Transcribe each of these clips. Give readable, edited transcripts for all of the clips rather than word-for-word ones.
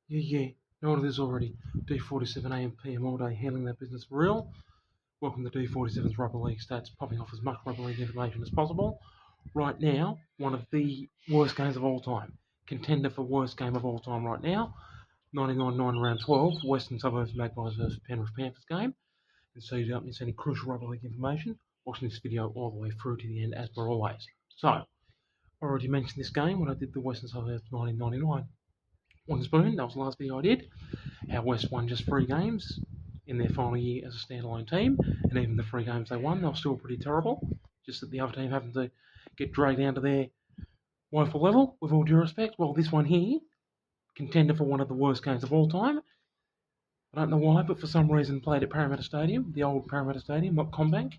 Yeah, know what it is already. D47 AM PM all day, handling that business for real. Welcome to D47's Rugby League Stats, popping off as much Rugby League information as possible. Right now, one of the worst games of all time. Contender for worst game of all time right now. 99-9 round 12, Western Suburbs Magpies versus Penrith Panthers game. And so you don't miss any crucial Rugby League information, watching this video all the way through to the end as per always. So, I already mentioned this game when I did the Western Suburbs 1999. One spoon, that was the last video I did. How West won just 3 games in their final year as a standalone team, and even the 3 games they won, they were still pretty terrible. Just that the other team happened to get dragged down to their woeful level, with all due respect. Well, this one here, contender for one of the worst games of all time. I don't know why, but for some reason played at Parramatta Stadium, the old Parramatta Stadium, not Combank.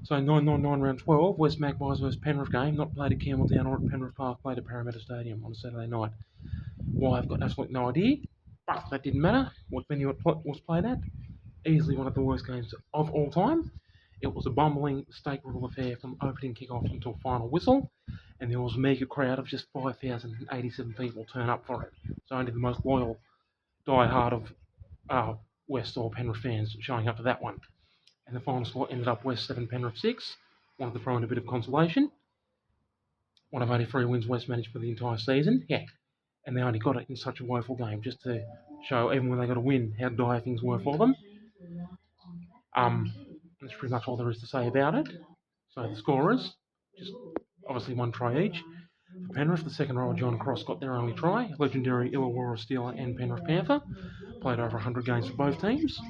So 999 round 12, Wests Magpies versus Penrith game, not played at Campbelltown or at Penrith Park, played at Parramatta Stadium on a Saturday night. Why, I've got absolutely no idea, but that didn't matter. What venue it was played at, easily one of the worst games of all time. It was a bumbling, stake-riddled affair from opening kick-off until final whistle, and there was a meagre crowd of just 5,087 people turn up for it. So only the most loyal die-hard of West or Penrith fans showing up to that one. And the final score ended up West 7, Penrith 6. Wanted to throw in a bit of consolation. One of only 3 wins West managed for the entire season. Yeah, and they only got it in such a woeful game, just to show, even when they got a win, how dire things were for them. That's pretty much all there is to say about it. So the scorers, just obviously 1 try each. For Penrith, the second rower John Cross got their only try. Legendary Illawarra Steeler and Penrith Panther played over 100 games for both teams,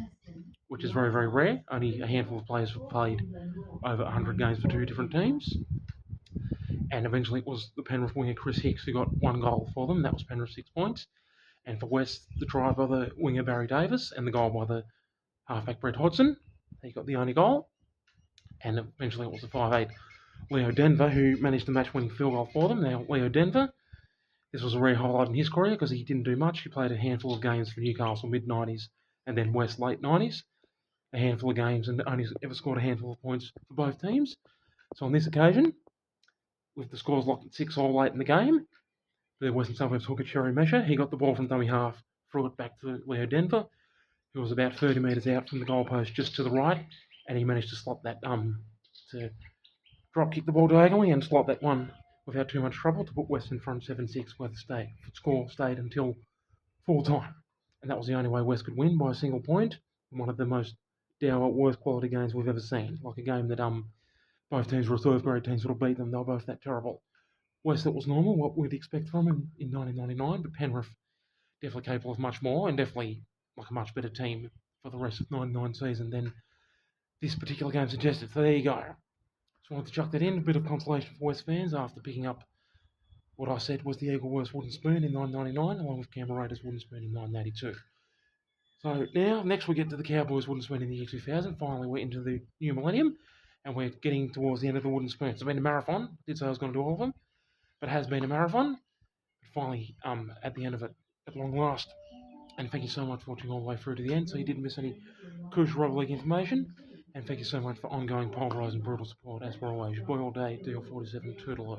which is very, very rare. Only a handful of players have played over 100 games for 2 different teams. And eventually it was the Penrith winger Chris Hicks who got 1 goal for them. That was Penrith 6 points. And for West, the try by the winger Barry Davis and the goal by the halfback Brett Hodgson. He got the only goal. And eventually it was the 5'8 Leo Dyenvor who managed the match-winning field goal for them. Now, Leo Dyenvor, this was a rare highlight in his career because he didn't do much. He played a handful of games for Newcastle mid-90s and then West late 90s. A handful of games and only ever scored a handful of points for both teams. So on this occasion, with the scores locked at 6 all late in the game, the Western Suburbs hooker Cherry Mesher, he got the ball from dummy half, threw it back to Leo Dyenvor, who was about 30 metres out from the goalpost just to the right, and he managed to slot that, to drop kick the ball diagonally and slot that one without too much trouble to put West in front 7-6, where the score stayed until full time. And that was the only way West could win, by a single point, in one of the most dour, worst quality games we've ever seen. Like a game that both teams were third grade teams would have beat them. They were both that terrible. West, that was normal, what we'd expect from them in 1999, but Penrith definitely capable of much more and definitely like a much better team for the rest of the 99 season than this particular game suggested. So there you go. Just wanted to chuck that in, a bit of consolation for West fans after picking up what I said was the Eagle-Worst wooden spoon in 1999, along with Canberra Raiders wooden spoon in 1982. So now, next we get to the Cowboys wooden spoon in the year 2000. Finally, we're into the new millennium, and we're getting towards the end of the wooden spoons. It's been a marathon. I did say I was going to do all of them, but it has been a marathon. But finally, at the end of it, at long last. And thank you so much for watching all the way through to the end, so you didn't miss any crucial Rugby League information. And thank you so much for ongoing pulverised and brutal support. As per always, your boy all day, DL47, Toodaloo.